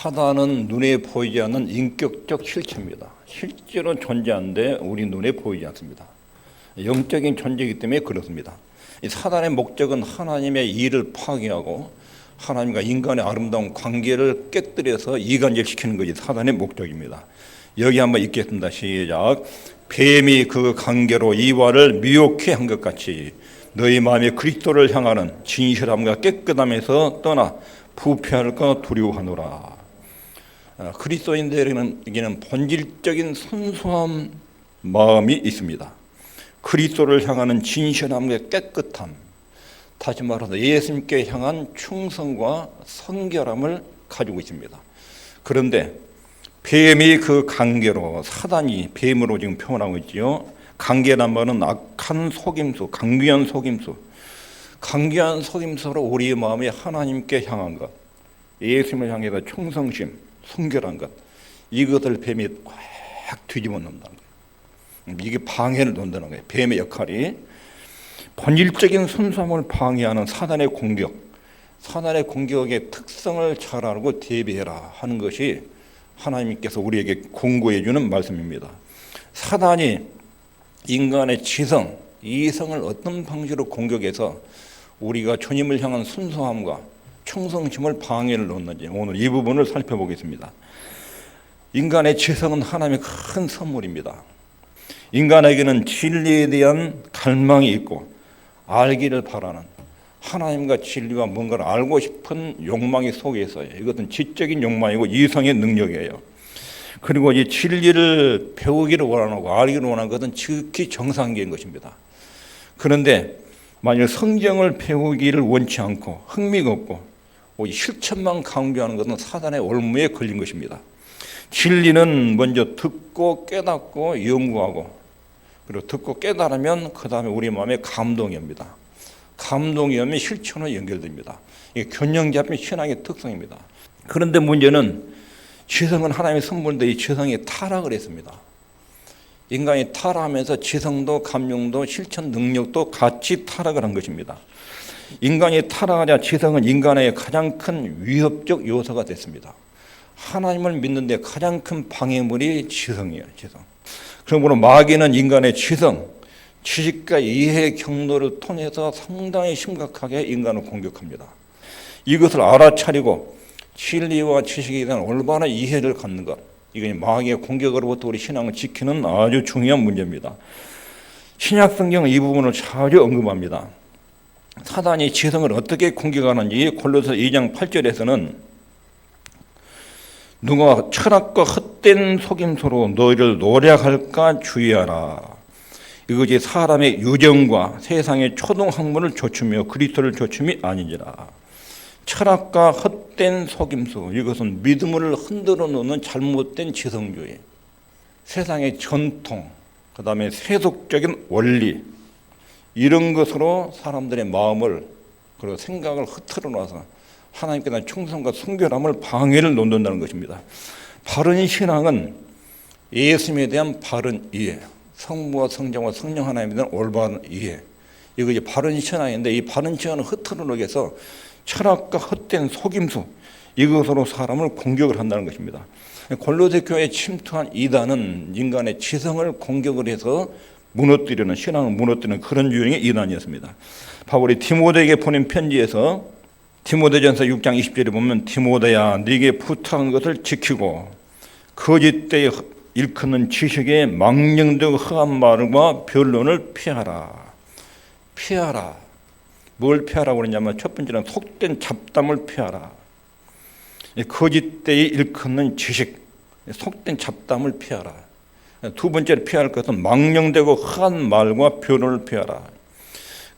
사단은 눈에 보이지 않는 인격적 실체입니다. 실제로 존재하는데 우리 눈에 보이지 않습니다. 영적인 존재이기 때문에 그렇습니다. 이 사단의 목적은 하나님의 일을 파괴하고 하나님과 인간의 아름다운 관계를 깨뜨려서 이간질시키는 것이 사단의 목적입니다. 여기 한번 읽겠습니다. 시작. 뱀이 그 관계로 이와를 미혹해 한 것 같이 너희 마음이 그리스도를 향하는 진실함과 깨끗함에서 떠나 부패할까 두려워하노라. 그리스도인들에게는 본질적인 순수한 마음이 있습니다. 그리스도를 향하는 진실함과 깨끗함, 다시 말해서 예수님께 향한 충성과 성결함을 가지고 있습니다. 그런데 뱀이 그 관계로, 사단이 뱀으로 지금 표현하고 있지요. 관계란 말은 악한 속임수, 강귀한 속임수, 강귀한 속임수로 우리의 마음이 하나님께 향한 것, 예수님을 향해서 충성심, 순결한 것, 이것을 뱀이 꽉 뒤집어 놓는다는 거예요. 이게 방해를 놓는다는 거예요. 뱀의 역할이 본질적인 순수함을 방해하는 사단의 공격, 사단의 공격의 특성을 잘 알고 대비해라 하는 것이 하나님께서 우리에게 공고해 주는 말씀입니다. 사단이 인간의 지성, 이성을 어떤 방식으로 공격해서 우리가 주님을 향한 순수함과 충성심을 방해를 놓는지 오늘 이 부분을 살펴보겠습니다. 인간의 지성은 하나님의 큰 선물입니다. 인간에게는 진리에 대한 갈망이 있고 알기를 바라는 하나님과 진리와 뭔가를 알고 싶은 욕망이 속에 있어요. 이것은 지적인 욕망이고 이성의 능력이에요. 그리고 이 진리를 배우기를 원하고 알기를 원하는 것은 지극히 정상적인 것입니다. 그런데 만약 성경을 배우기를 원치 않고 흥미가 없고 실천만 강조하는 것은 사단의 올무에 걸린 것입니다. 진리는 먼저 듣고 깨닫고 연구하고 그리고 듣고 깨달으면 그 다음에 우리 마음에 감동이 옵니다. 감동이 오면 실천으로 연결됩니다. 이게 균형 잡힌 신앙의 특성입니다. 그런데 문제는 지성은 하나님의 선물인데 이 지성이 타락을 했습니다. 인간이 타락하면서 지성도 감명도 실천 능력도 같이 타락을 한 것입니다. 인간이 타락하자 지성은 인간의 가장 큰 위협적 요소가 됐습니다. 하나님을 믿는 데 가장 큰 방해물이 지성이에요. 지성. 그러므로 마귀는 인간의 지성, 지식과 이해 경로를 통해서 상당히 심각하게 인간을 공격합니다. 이것을 알아차리고 진리와 지식에 대한 올바른 이해를 갖는 것, 이건 마귀의 공격으로부터 우리 신앙을 지키는 아주 중요한 문제입니다. 신약 성경은 이 부분을 자주 언급합니다. 사단이 지성을 어떻게 공격하는지 골로새 2장 8절에서는 누가 철학과 헛된 속임수로 너희를 노략할까 주의하라. 이것이 사람의 유정과 세상의 초등학문을 조추며 그리스도를 조춤이 아니니라. 철학과 헛된 속임수, 이것은 믿음을 흔들어 놓는 잘못된 지성주의, 세상의 전통, 그 다음에 세속적인 원리, 이런 것으로 사람들의 마음을 그리고 생각을 흐트러 놔서 하나님께 대한 충성과 순결함을 방해를 놓는다는 것입니다. 바른 신앙은 예수님에 대한 바른 이해, 성부와 성자와 성령 하나님에 대한 올바른 이해, 이것이 바른 신앙인데 이 바른 신앙을 흐트러 놓기 위해서 철학과 헛된 속임수, 이것으로 사람을 공격을 한다는 것입니다. 골로새 교회에 침투한 이단은 인간의 지성을 공격을 해서 무너뜨리는, 신앙을 무너뜨리는 그런 유형의 이단이었습니다. 바울이 디모데에게 보낸 편지에서 디모데전서 6장 20절에 보면 디모데야 네게 부탁한 것을 지키고 거짓 때에 일컫는 지식의 망령되고 허한 말과 변론을 피하라. 피하라. 뭘 피하라고 그러냐면 첫 번째는 속된 잡담을 피하라. 거짓 때에 일컫는 지식, 속된 잡담을 피하라. 두 번째로 피할 것은 망령되고 허한 말과 변론을 피하라.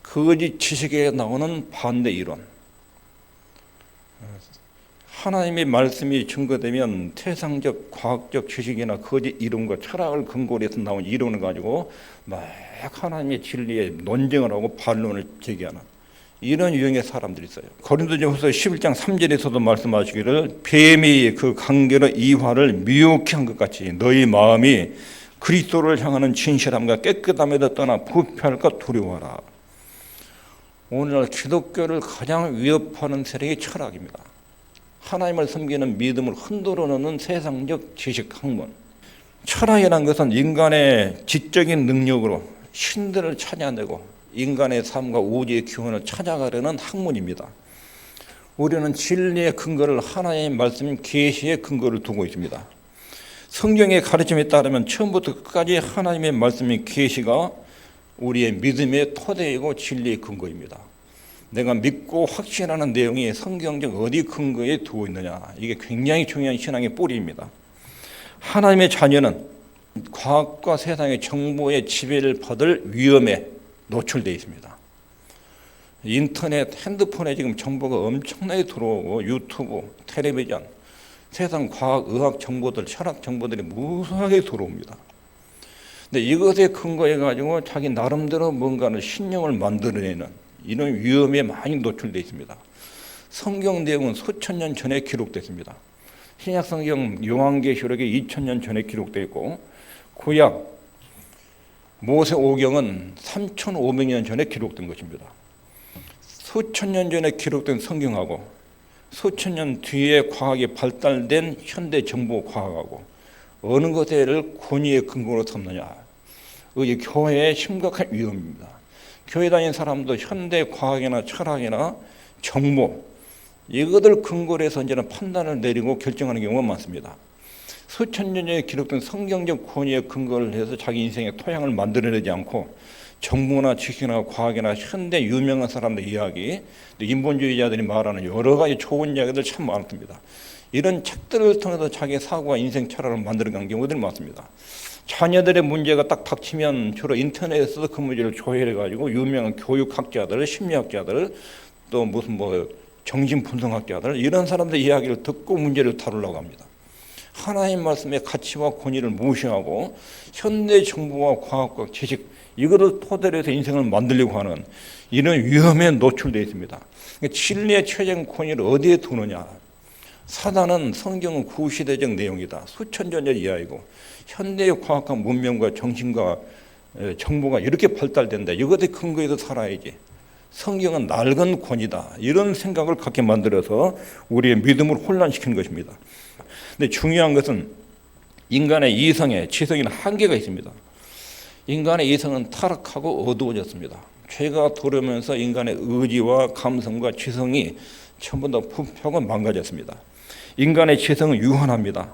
거짓 지식에 나오는 반대 이론. 하나님의 말씀이 증거되면 세상적 과학적 지식이나 거짓 이론과 철학을 근거로 해서 나온 이론을 가지고 막 하나님의 진리에 논쟁을 하고 반론을 제기하는 이런 유형의 사람들이 있어요. 고린도전서 11장 3절에서도 말씀하시기를 뱀이 그 관계로 이화를 미혹해 한 것 같이 너희 마음이 그리스도를 향하는 진실함과 깨끗함에도 떠나 부패할까 두려워하라. 오늘날 기독교를 가장 위협하는 세력이 철학입니다. 하나님을 섬기는 믿음을 흔들어 놓는 세상적 지식 학문. 철학이라는 것은 인간의 지적인 능력으로 신들을 찾아내고 인간의 삶과 우주의 기원을 찾아가려는 학문입니다. 우리는 진리의 근거를 하나님의 말씀 계시의 근거를 두고 있습니다. 성경의 가르침에 따르면 처음부터 끝까지 하나님의 말씀의 계시가 우리의 믿음의 토대이고 진리의 근거입니다. 내가 믿고 확신하는 내용이 성경적 어디 근거에 두고 있느냐, 이게 굉장히 중요한 신앙의 뿌리입니다. 하나님의 자녀는 과학과 세상의 정보의 지배를 받을 위험에 노출되어 있습니다. 인터넷, 핸드폰에 지금 정보가 엄청나게 들어오고 유튜브, 텔레비전, 세상 과학, 의학 정보들, 철학 정보들이 무수하게 들어옵니다. 근데 이것에 근거해가지고 자기 나름대로 뭔가를 신념을 만들어내는 이런 위험에 많이 노출되어 있습니다. 성경 내용은 수천 년 전에 기록됐습니다. 신약 성경 요한계시록에 2000년 전에 기록되어 있고 구약 모세오경은 3500년 전에 기록된 것입니다. 수천 년 전에 기록된 성경하고 수천 년 뒤에 과학이 발달된 현대 정보 과학하고 어느 것을 권위의 근거로 삼느냐, 이게 교회의 심각한 위험입니다. 교회 다니는 사람도 현대 과학이나 철학이나 정보 이것을 근거로 해서 이제는 판단을 내리고 결정하는 경우가 많습니다. 수천 년 전에 기록된 성경적 권위의 근거를 해서 자기 인생의 토양을 만들어내지 않고 정보나 지식이나 과학이나 현대 유명한 사람들 이야기, 인본주의자들이 말하는 여러 가지 좋은 이야기들 참 많습니다. 이런 책들을 통해서 자기 사고와 인생 철학을 만들어가는 경우들이 많습니다. 자녀들의 문제가 딱 닥치면 주로 인터넷에서 그 문제를 조회해가지고 유명한 교육학자들, 심리학자들, 또 무슨 정신분석학자들 이런 사람들 이야기를 듣고 문제를 다루려고 합니다. 하나님 말씀의 가치와 권위를 무시하고 현대 정보와 과학과 지식 이거를 토대로 해서 인생을 만들려고 하는 이런 위험에 노출되어 있습니다. 진리의 최종 권위를 어디에 두느냐. 사단은 성경은 구시대적 내용이다. 수천 년 전 이야기고 현대의 과학과 문명과 정신과 정보가 이렇게 발달된다. 이것에 근거해서 살아야지. 성경은 낡은 권위다. 이런 생각을 갖게 만들어서 우리의 믿음을 혼란시키는 것입니다. 근데 중요한 것은 인간의 이성에 지성에는 한계가 있습니다. 인간의 이성은 타락하고 어두워졌습니다. 죄가 들어오면서 인간의 의지와 감성과 지성이 전부 다 부패하고 망가졌습니다. 인간의 지성은 유한합니다.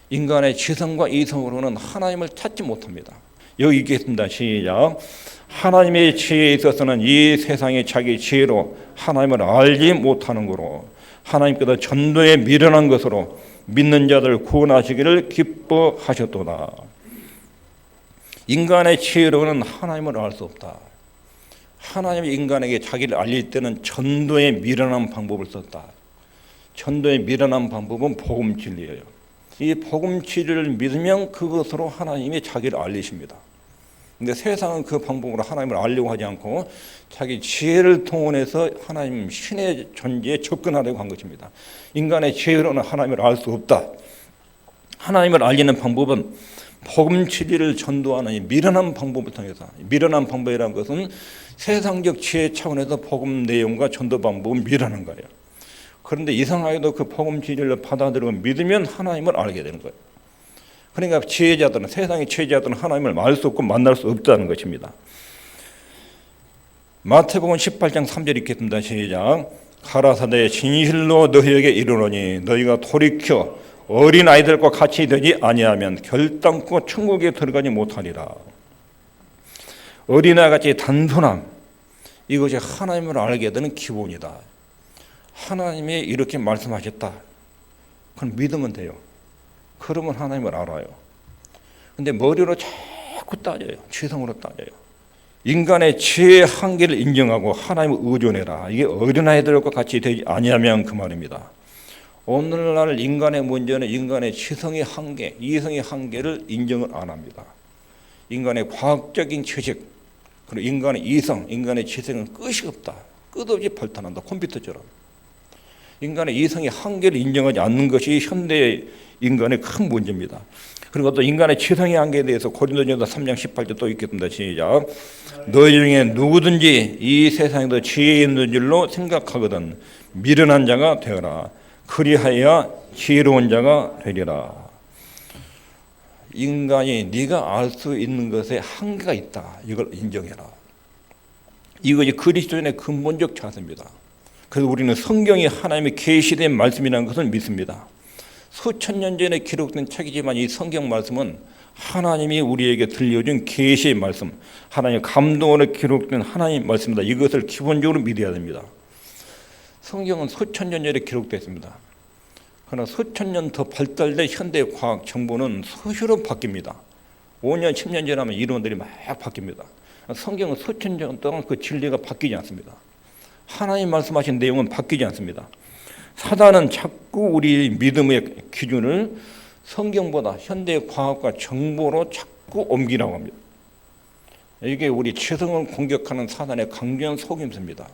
인간의 지성과 이성으로는 하나님을 찾지 못합니다. 여기 있겠습니다. 시작. 하나님의 지혜에 있어서는 이 세상이 자기 지혜로 하나님을 알지 못하는 거로 하나님께서 전도에 미련한 것으로 믿는 자들 구원하시기를 기뻐하셨도다. 인간의 지혜로는 하나님을 알 수 없다. 하나님이 인간에게 자기를 알릴 때는 전도에 미련한 방법을 썼다. 전도에 미련한 방법은 복음 진리예요. 이 복음 진리를 믿으면 그것으로 하나님이 자기를 알리십니다. 근데 세상은 그 방법으로 하나님을 알려고 하지 않고 자기 지혜를 동원해서 하나님 신의 존재에 접근하려고 한 것입니다. 인간의 지혜로는 하나님을 알 수 없다. 하나님을 알리는 방법은 복음 진리를 전도하는 미련한 방법을 통해서, 미련한 방법이라는 것은 세상적 지혜 차원에서 복음 내용과 전도 방법은 미련한 거예요. 그런데 이상하게도 그 복음 진리를 받아들이고 믿으면 하나님을 알게 되는 거예요. 그러니까 지혜자들은, 세상의 지혜자들은 하나님을 알 수 없고 만날 수 없다는 것입니다. 마태복음 18장 3절 읽겠습니다. 시작. 가라사대 진실로 너희에게 이르노니 너희가 돌이켜 어린 아이들과 같이 되지 아니하면 결단코 천국에 들어가지 못하리라. 어린아이같이 단순함, 이것이 하나님을 알게 되는 기본이다. 하나님이 이렇게 말씀하셨다. 그럼 믿으면 돼요. 그러면 하나님을 알아요. 근데 머리로 자꾸 따져요. 지성으로 따져요. 인간의 지혜의 한계를 인정하고 하나님을 의존해라. 이게 어린아이들과 같이 되지 아니하면 그 말입니다. 오늘날 인간의 문제는 인간의 지성의 한계, 이성의 한계를 인정을 안 합니다. 인간의 과학적인 지식, 그리고 인간의 이성, 인간의 지성은 끝이 없다. 끝없이 발전한다. 컴퓨터처럼. 인간의 이성의 한계를 인정하지 않는 것이 현대 인간의 큰 문제입니다. 그리고 또 인간의 지성의 한계에 대해서 고린도전서 3장 18절 또 읽겠습니다. 시작. 너희 중에 누구든지 이 세상에도 지혜 있는 줄로 생각하거든 미련한 자가 되어라. 그리하여 지혜로운 자가 되리라. 인간이 네가 알 수 있는 것에 한계가 있다. 이걸 인정해라. 이것이 그리스도인의 근본적 자세입니다. 그래서 우리는 성경이 하나님의 계시된 말씀이라는 것을 믿습니다. 수천 년 전에 기록된 책이지만 이 성경 말씀은 하나님이 우리에게 들려준 계시의 말씀, 하나님의 감동으로 기록된 하나님의 말씀이다. 이것을 기본적으로 믿어야 됩니다. 성경은 수천 년 전에 기록됐습니다. 그러나 수천 년 더 발달된 현대 과학 정보는 수시로 바뀝니다. 5년, 10년 지나면 이론들이 막 바뀝니다. 성경은 수천 년 동안 그 진리가 바뀌지 않습니다. 하나님 말씀하신 내용은 바뀌지 않습니다. 사단은 자꾸 우리 믿음의 기준을 성경보다 현대 과학과 정보로 자꾸 옮기라고 합니다. 이게 우리 지성을 공격하는 사단의 강력한 속임수입니다.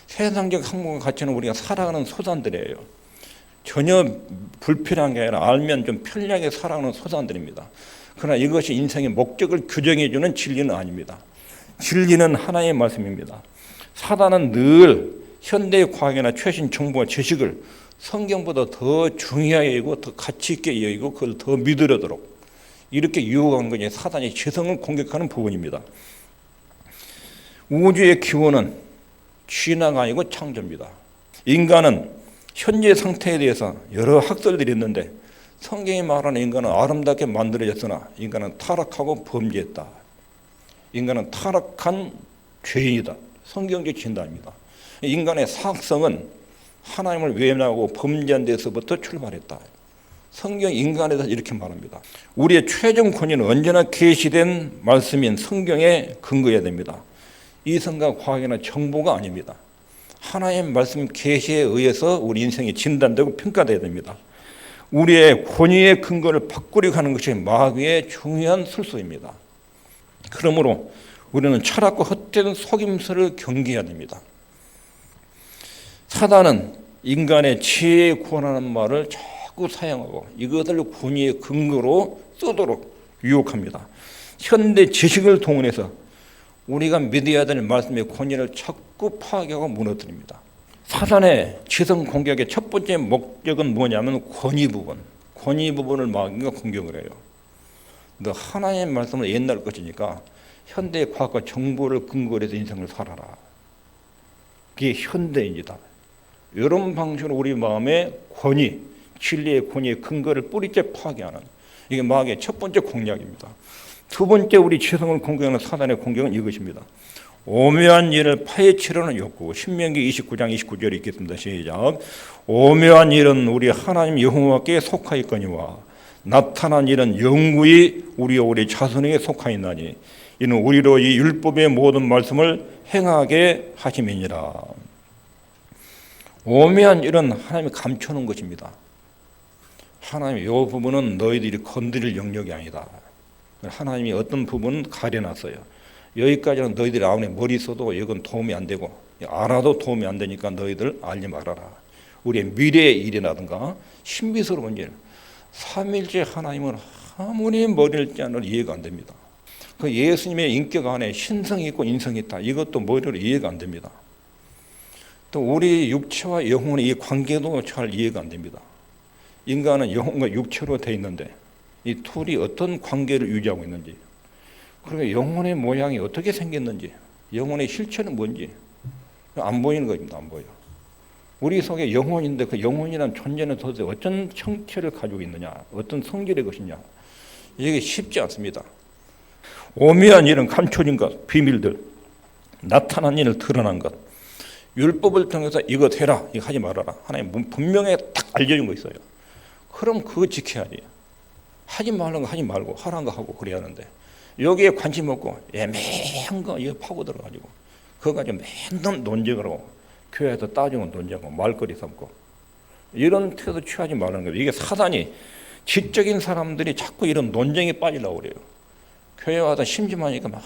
세상적 학문과 가치는 우리가 살아가는 소산들이에요. 전혀 불필요한 게 아니라 알면 좀 편리하게 살아가는 소산들입니다. 그러나 이것이 인생의 목적을 규정해 주는 진리는 아닙니다. 진리는 하나님의 말씀입니다. 사단은 늘 현대의 과학이나 최신 정보와 지식을 성경보다 더 중요하게 여기고 더 가치 있게 여기고 그걸 더 믿으려도록 이렇게 유혹하는 것이 사단의 지성을 공격하는 부분입니다. 우주의 기원은 진화가 아니고 창조입니다. 인간은 현재 상태에 대해서 여러 학설들이 있는데 성경이 말하는 인간은 아름답게 만들어졌으나 인간은 타락하고 범죄했다. 인간은 타락한 죄인이다. 성경적 진단입니다. 인간의 사악성은 하나님을 외면하고 범죄한 데서부터 출발했다. 성경 인간에 대해서 이렇게 말합니다. 우리의 최종 권위는 언제나 계시된 말씀인 성경에 근거해야 됩니다. 이성과 과학이나 정보가 아닙니다. 하나님의 말씀 계시에 의해서 우리 인생이 진단되고 평가돼야 됩니다. 우리의 권위의 근거를 바꾸려고 하는 것이 마귀의 중요한 술수입니다. 그러므로 우리는 철학과 헛된 속임수를 경계해야 됩니다. 사단은 인간의 지혜에 구원하는 말을 자꾸 사용하고 이것을 권위의 근거로 쓰도록 유혹합니다. 현대 지식을 동원해서 우리가 믿어야 될 말씀의 권위를 자꾸 파괴하고 무너뜨립니다. 사단의 지성 공격의 첫 번째 목적은 뭐냐면 권위 부분을 마귀가 공격을 해요. 너 하나님의 말씀은 옛날 것이니까 현대 과학과 정보를 근거로 해서 인생을 살아라. 그게 현대인이다. 이런 방식으로 우리 마음의 권위, 진리의 권위의 근거를 뿌리째 파괴하는 이게 마귀의 첫 번째 공략입니다. 두 번째 우리 지성을 공격하는 사단의 공격은 이것입니다. 오묘한 일을 파헤치려는 욕구. 신명기 29장 29절에 있겠습니다. 시작. 오묘한 일은 우리 하나님 여호와께 속하였거니와 나타난 일은 영구히 우리 자손에게 속하였나니 이는 우리로 이 율법의 모든 말씀을 행하게 하심이니라. 오묘한 일은 하나님이 감추는 것입니다. 하나님이 이 부분은 너희들이 건드릴 영역이 아니다. 하나님이 어떤 부분은 가려놨어요. 여기까지는 너희들이 아무리 머리 써도 이건 도움이 안 되고 알아도 도움이 안 되니까 너희들 알지 말아라. 우리의 미래의 일이라든가 신비스러운 일, 삼일째 하나님은 아무리 머리를 짜도 이해가 안 됩니다. 그 예수님의 인격 안에 신성이 있고 인성이 있다. 이것도 머리로 이해가 안 됩니다. 또 우리 육체와 영혼의 이 관계도 잘 이해가 안 됩니다. 인간은 영혼과 육체로 되어 있는데 이 둘이 어떤 관계를 유지하고 있는지, 그리고 영혼의 모양이 어떻게 생겼는지, 영혼의 실체는 뭔지 안 보이는 겁니다. 안 보여. 우리 속에 영혼인데 그 영혼이라는 존재는 도대체 어떤 형태를 가지고 있느냐, 어떤 성질의 것이냐, 이게 쉽지 않습니다. 오묘한 일은 감춰진 것, 비밀들, 나타난 일을 드러난 것, 율법을 통해서 이것 해라, 이거 하지 말아라. 하나님 분명히 딱 알려준 거 있어요. 그럼 그거 지켜야지. 하지 말라는 거 하지 말고 하라는 거 하고 그래야 하는데 여기에 관심 없고 애매한 거 이거 파고 들어가지고 그거 가지고 맨날 논쟁을 하고 교회에서 따지고 논쟁하고 말거리 삼고 이런 태도 취하지 말라는 거예요. 이게 사단이 지적인 사람들이 자꾸 이런 논쟁에 빠지려고 그래요. 교회 와서 심심하니까 막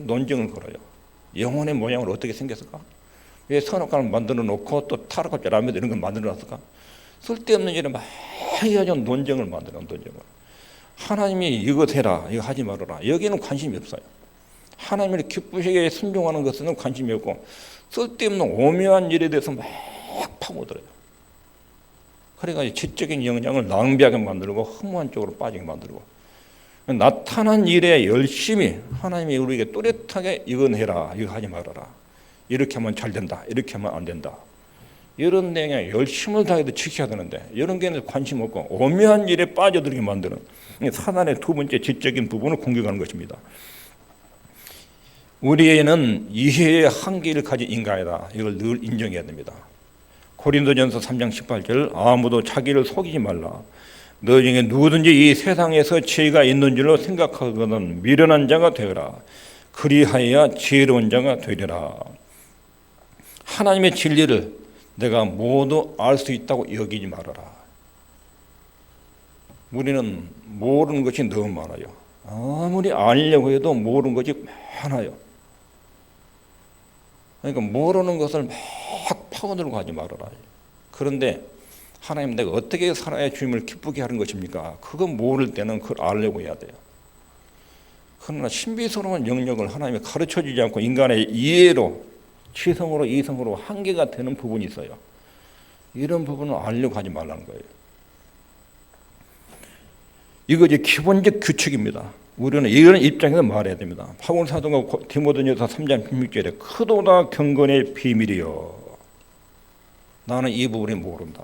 논쟁을 걸어요. 영혼의 모양을 어떻게 생겼을까? 왜 선악과를 만들어 놓고 또 타락과 라면 이런 걸 만들어 놨을까? 쓸데없는 일에 막 해가지고 논쟁을 만들어 논쟁을. 하나님이 이거 해라, 이거 하지 말아라. 여기는 관심이 없어요. 하나님을 기쁘시게 순종하는 것은 관심이 없고 쓸데없는 오묘한 일에 대해서 막 파고들어요. 그래가지고 지적인 영향을 낭비하게 만들고 허무한 쪽으로 빠지게 만들고, 나타난 일에 열심히 하나님이 우리에게 또렷하게 이건 해라, 이거 하지 말아라, 이렇게 하면 잘 된다, 이렇게 하면 안 된다, 이런 내용에 열심을 다해도 지켜야 되는데 이런 게 관심 없고 오묘한 일에 빠져들게 만드는 사단의 두 번째 지적인 부분을 공격하는 것입니다. 우리에는 이해의 한계를 가진 인간이다, 이걸 늘 인정해야 됩니다. 고린도전서 3장 18절, 아무도 자기를 속이지 말라. 너 중에 누구든지 이 세상에서 지혜가 있는 줄로 생각하거든 미련한 자가 되어라. 그리하여야 지혜로운 자가 되리라. 하나님의 진리를 내가 모두 알 수 있다고 여기지 말아라. 우리는 모르는 것이 너무 많아요. 아무리 알려고 해도 모르는 것이 많아요. 그러니까 모르는 것을 막 파고들고 하지 말아라. 그런데 하나님, 내가 어떻게 살아야 주님을 기쁘게 하는 것입니까? 그거 모를 때는 그걸 알려고 해야 돼요. 그러나 신비스러운 영역을 하나님이 가르쳐주지 않고 인간의 이해로, 지성으로, 이성으로 한계가 되는 부분이 있어요. 이런 부분을 알려고 하지 말라는 거예요. 이거 이제 기본적 규칙입니다. 우리는 이런 입장에서 말해야 됩니다. 바울 사도가 디모데전서 3장 16절에 크도다 경건의 비밀이여. 나는 이 부분을 모른다.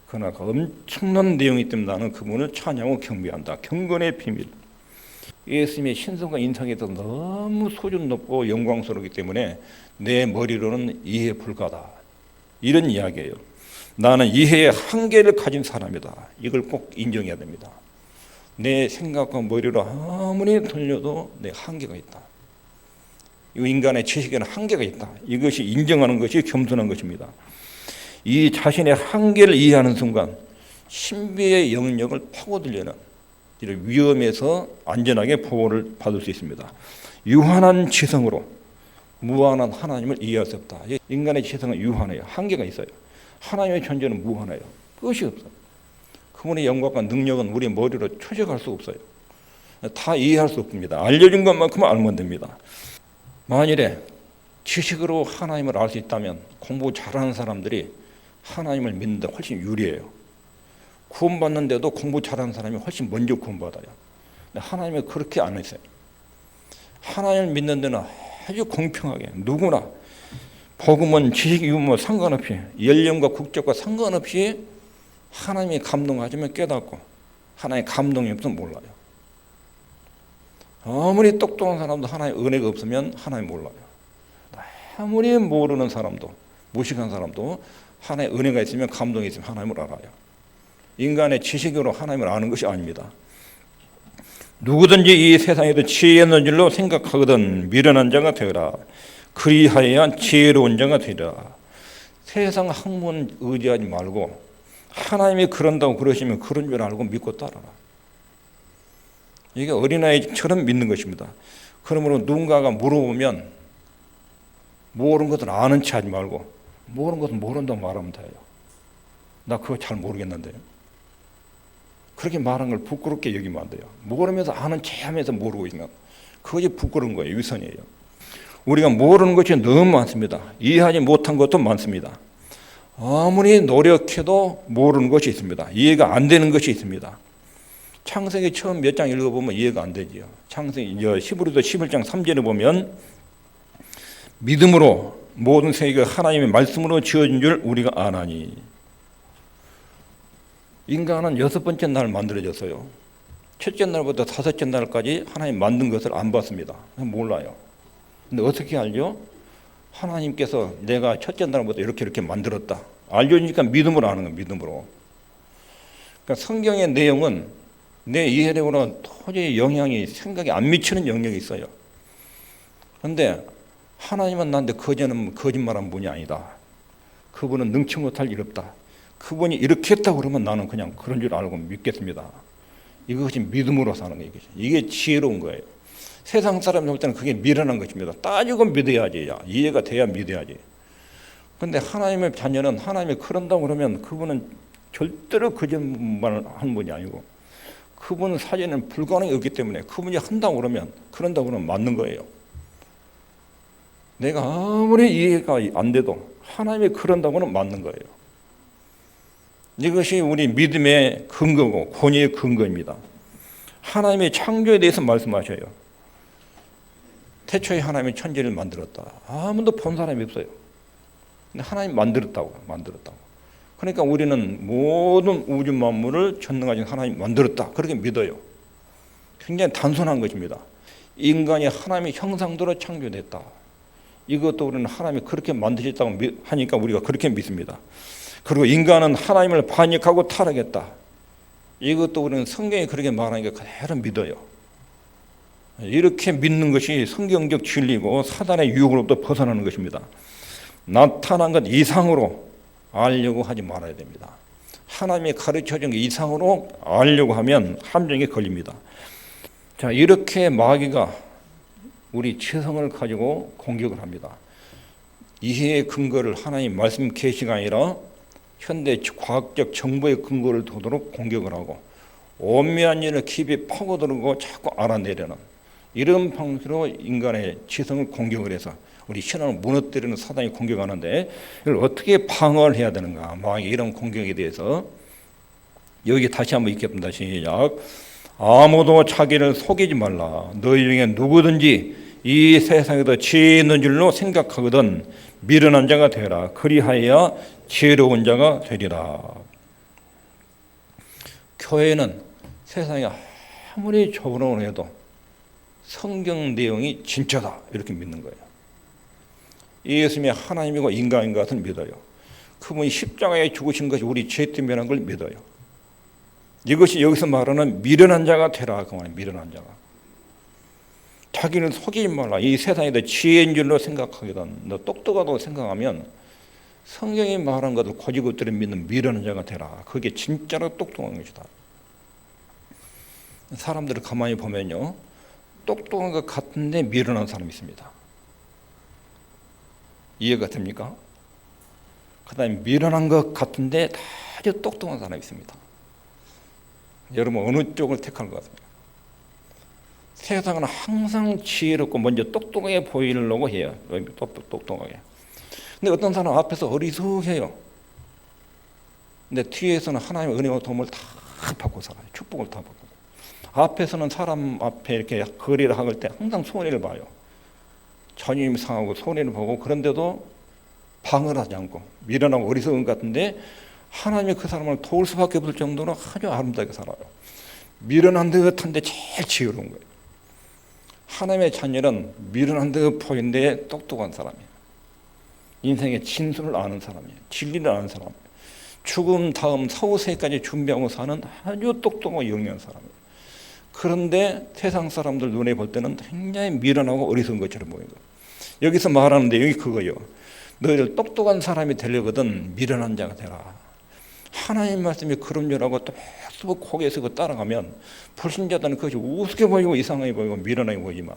그러나 그 엄청난 내용이 때문에 나는 그분을 찬양하고 경배한다. 경건의 비밀. 예수님의 신성과 인상에서 너무 수준 높고 영광스럽기 때문에 내 머리로는 이해 불가다. 이런 이야기예요. 나는 이해의 한계를 가진 사람이다. 이걸 꼭 인정해야 됩니다. 내 생각과 머리로 아무리 돌려도 내 한계가 있다. 이 인간의 지식에는 한계가 있다. 이것이 인정하는 것이 겸손한 것입니다. 이 자신의 한계를 이해하는 순간 신비의 영역을 파고들려는 이런 위험에서 안전하게 보호를 받을 수 있습니다. 유한한 지성으로 무한한 하나님을 이해할 수 없다. 인간의 지성은 유한해요. 한계가 있어요. 하나님의 존재는 무한해요. 끝이 없어요. 그분의 영광과 능력은 우리 머리로 추적할 수 없어요. 다 이해할 수 없습니다. 알려준 것만큼은 알면 됩니다. 만일에 지식으로 하나님을 알 수 있다면 공부 잘하는 사람들이 하나님을 믿는 데 훨씬 유리해요. 구원받는데도 공부 잘하는 사람이 훨씬 먼저 구원받아요. 근데 하나님은 그렇게 안 했어요. 하나님을 믿는 데는 아주 공평하게 누구나 복음은 지식, 유무 상관없이 연령과 국적과 상관없이 하나님이 감동하시면 깨닫고 하나님의 감동이 없으면 몰라요. 아무리 똑똑한 사람도 하나님의 은혜가 없으면 하나님 몰라요. 아무리 모르는 사람도 무식한 사람도 하나님의 은혜가 있으면 감동이 있으면 하나님을 알아요. 인간의 지식으로 하나님을 아는 것이 아닙니다. 누구든지 이 세상에도 지혜 있는 줄로 생각하거든 미련한 자가 되어라. 그리하여야 지혜로운 자가 되리라. 세상 학문 의지하지 말고 하나님이 그런다고 그러시면 그런 줄 알고 믿고 따라라. 이게 어린아이처럼 믿는 것입니다. 그러므로 누군가가 물어보면 모르는 것을 아는 체 하지 말고 모르는 것은 모른다고 말하면 돼요. 나 그거 잘 모르겠는데요. 그렇게 말하는 걸 부끄럽게 여기면 안 돼요. 모르면서 아는 체 하면서 모르고 있으면 그것이 부끄러운 거예요. 위선이에요. 우리가 모르는 것이 너무 많습니다. 이해하지 못한 것도 많습니다. 아무리 노력해도 모르는 것이 있습니다. 이해가 안 되는 것이 있습니다. 창세기 처음 몇 장 읽어보면 이해가 안 되지요. 창세기 히브리서 11장 3절에 보면 믿음으로 모든 세계가 하나님의 말씀으로 지어진 줄 우리가 아나니. 인간은 6번째 날 만들어졌어요. 첫째 날부터 5째 날까지 하나님 만든 것을 안 봤습니다. 몰라요. 근데 어떻게 알죠? 하나님께서 내가 첫째 날부터 이렇게 만들었다. 알려주니까 믿음으로 아는 거예요. 믿음으로. 그러니까 성경의 내용은 내 이해력으로는 도저히 영향이 생각이 안 미치는 영역이 있어요. 그런데 하나님은 나한테 거짓말한 분이 아니다. 그분은 능치 못할 일 없다. 그분이 이렇게 했다고 그러면 나는 그냥 그런 줄 알고 믿겠습니다. 이것이 믿음으로 사는 거예요. 이게 지혜로운 거예요. 세상 사람이 볼 때는 그게 미련한 것입니다. 따지고 믿어야지. 이해가 돼야 믿어야지. 그런데 하나님의 자녀는 하나님이 그런다고 그러면 그분은 절대로 거짓말을 하는 분이 아니고 그분은 사전에는 불가능이 없기 때문에 그분이 한다고 그러면 그런다고 그러면 맞는 거예요. 내가 아무리 이해가 안 돼도 하나님이 그런다고는 맞는 거예요. 이것이 우리 믿음의 근거고 권위의 근거입니다. 하나님의 창조에 대해서 말씀하셔요. 태초에 하나님이 천지를 만들었다. 아무도 본 사람이 없어요. 근데 하나님이 만들었다고. 그러니까 우리는 모든 우주 만물을 전능하신 하나님이 만들었다. 그렇게 믿어요. 굉장히 단순한 것입니다. 인간이 하나님의 형상대로 창조됐다. 이것도 우리는 하나님이 그렇게 만드셨다고 하니까 우리가 그렇게 믿습니다. 그리고 인간은 하나님을 반역하고 타락했다. 이것도 우리는 성경이 그렇게 말하니까 그대로 믿어요. 이렇게 믿는 것이 성경적 진리고 사단의 유혹으로부터 벗어나는 것입니다. 나타난 것 이상으로 알려고 하지 말아야 됩니다. 하나님이 가르쳐준 것 이상으로 알려고 하면 함정에 걸립니다. 자, 이렇게 마귀가 우리 지성을 가지고 공격을 합니다. 이해의 근거를 하나님 말씀 계시가 아니라 현대 과학적 정보의 근거를 두도록 공격을 하고 오묘한 일을 깊이 파고들고 자꾸 알아내려는 이런 방식으로 인간의 지성을 공격을 해서 우리 신앙을 무너뜨리는 사단이 공격하는데 이걸 어떻게 방어를 해야 되는가? 마귀 이런 공격에 대해서 여기 다시 한번 읽겠습니다. 시작. 아무도 자기를 속이지 말라. 너희 중에 누구든지 이 세상에도 지혜 있는 줄로 생각하거든 미련한 자가 되라. 그리하여 지혜로운 자가 되리라. 교회는 세상에 아무리 조롱을 해도 성경 내용이 진짜다 이렇게 믿는 거예요. 예수님이 하나님이고 인간인 것을 믿어요. 그분이 십자가에 죽으신 것이 우리 죄 때문에 한 걸 믿어요. 이것이 여기서 말하는 미련한 자가 되라 그 말이에요. 미련한 자가. 자기는 속이지 말라. 이 세상에도 지혜인 줄로 생각하거든. 너 똑똑하다고 생각하면 성경이 말한 것을 거짓 것들을 믿는 미련한 자가 되라. 그게 진짜로 똑똑한 것이다. 사람들을 가만히 보면요. 똑똑한 것 같은데 미련한 사람이 있습니다. 이해가 됩니까? 그 다음에 미련한 것 같은데 아주 똑똑한 사람이 있습니다. 여러분 어느 쪽을 택할 것 같습니까? 세상은 항상 지혜롭고 먼저 똑똑하게 보이려고 해요. 똑똑하게. 근데 어떤 사람 앞에서 어리석해요. 근데 뒤에서는 하나님의 은혜와 도움을 다 받고 살아요. 축복을 다 받고. 앞에서는 사람 앞에 이렇게 거리를 하을 때 항상 손해를 봐요. 자존심 상하고 손해를 보고 그런데도 방어를 하지 않고 미련하고 어리석은 것 같은데 하나님이 그 사람을 도울 수밖에 없을 정도로 아주 아름답게 살아요. 미련한 듯한데 제일 지혜로운 거예요. 하나님의 자녀는 미련한 듯 보이는데 똑똑한 사람이에요. 인생의 진술을 아는 사람이에요. 진리를 아는 사람이에요. 죽음 다음 사후세까지 준비하고 사는 아주 똑똑하고 영리한 사람이에요. 그런데 세상 사람들 눈에 볼 때는 굉장히 미련하고 어리석은 것처럼 보이는 거예요. 여기서 말하는 내용이 그거예요. 너희들 똑똑한 사람이 되려거든 미련한 자가 되라. 하나님 말씀이 그런 줄 알고 또 고개 숙여 따라가면 불신자들은 그것이 우습게 보이고 이상하게 보이고 미련하게 보이지만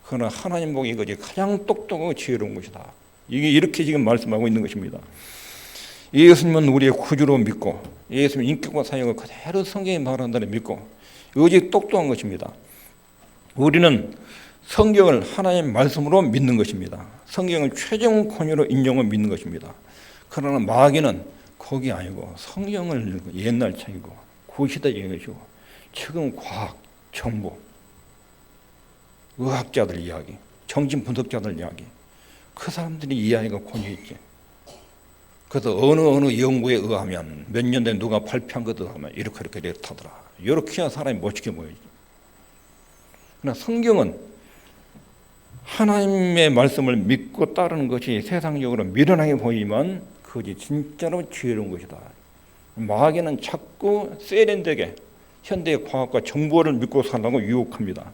그러나 하나님 보기 이것이 가장 똑똑하고 지혜로운 것이다. 이게 이렇게 지금 말씀하고 있는 것입니다. 예수님은 우리의 구주로 믿고 예수님의 인격과 사역을 그대로 성경이 말한다는 믿고 이것이 똑똑한 것입니다. 우리는 성경을 하나님의 말씀으로 믿는 것입니다. 성경을 최종 권위로 인정을 믿는 것입니다. 그러나 마귀는 거기 아니고 성경을 옛날 책이고 구시대적인 것이고 지금 과학, 정보, 의학자들 이야기, 정신분석자들 이야기 그 사람들이 이야기가 권위있지. 그래서 어느 연구에 의하면 몇 년 전에 누가 발표한 것에 의하면 이렇게 하더라. 이렇게 해야 사람이 멋지게 보이지. 그러나 성경은 하나님의 말씀을 믿고 따르는 것이 세상적으로 미련하게 보이지만 그것이 진짜로 지혜로운 것이다. 마귀는 자꾸 세련되게 현대의 과학과 정보를 믿고 살라고 유혹합니다.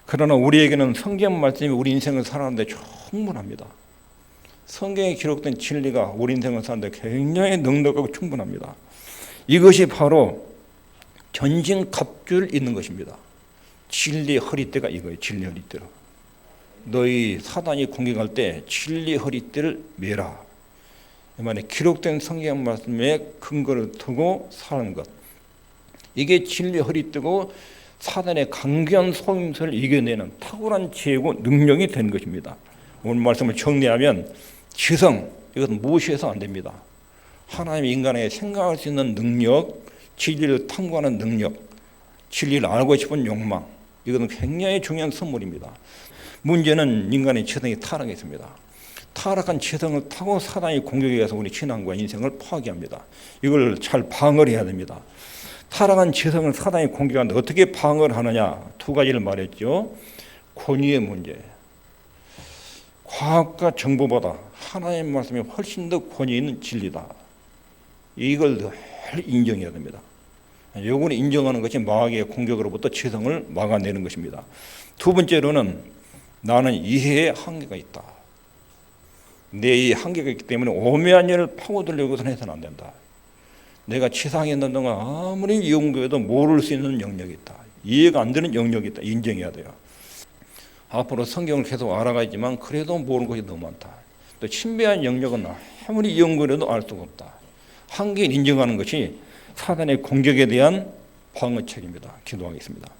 그러나 우리에게는 성경 말씀이 우리 인생을 살아가는데 충분합니다. 성경에 기록된 진리가 우리 인생을 사는데 굉장히 넉넉하고 충분합니다. 이것이 바로 전신갑주를 잇는 것입니다. 진리의 허리띠가 이거예요. 진리의 허리띠로. 너희 사단이 공격할 때 진리의 허리띠를 매라. 이 말에 기록된 성경 말씀에 근거를 두고 사는 것. 이게 진리의 허리띠고 사단의 강경한 속임수를 이겨내는 탁월한 지혜고 능력이 되는 것입니다. 오늘 말씀을 정리하면 지성, 이것은 무시해서 안 됩니다. 하나님이 인간에게 생각할 수 있는 능력, 진리를 탐구하는 능력, 진리를 알고 싶은 욕망, 이것은 굉장히 중요한 선물입니다. 문제는 인간의 지성이 타락했습니다. 타락한 지성을 타고 사단이 공격해서 우리 신앙과 인생을 파괴합니다. 이걸 잘 방어를 해야 됩니다. 타락한 지성을 사단이 공격하는데 어떻게 방어를 하느냐? 두 가지를 말했죠. 권위의 문제. 과학과 정보보다 하나님의 말씀이 훨씬 더 권위 있는 진리다. 이걸 늘 인정해야 됩니다. 요거는 인정하는 것이 마귀의 공격으로부터 지성을 막아내는 것입니다. 두 번째로는 나는 이해의 한계가 있다. 내 이 한계가 있기 때문에 오묘한 일을 파고들려고 해서는 안 된다. 내가 치상에 있는 동안 아무리 연구해도 모를 수 있는 영역이 있다. 이해가 안 되는 영역이 있다. 인정해야 돼요. 앞으로 성경을 계속 알아가지만 그래도 모르는 것이 너무 많다. 또 신비한 영역은 아무리 연구해도 알 수가 없다. 한계를 인정하는 것이 사단의 공격에 대한 방어책입니다. 기도하겠습니다.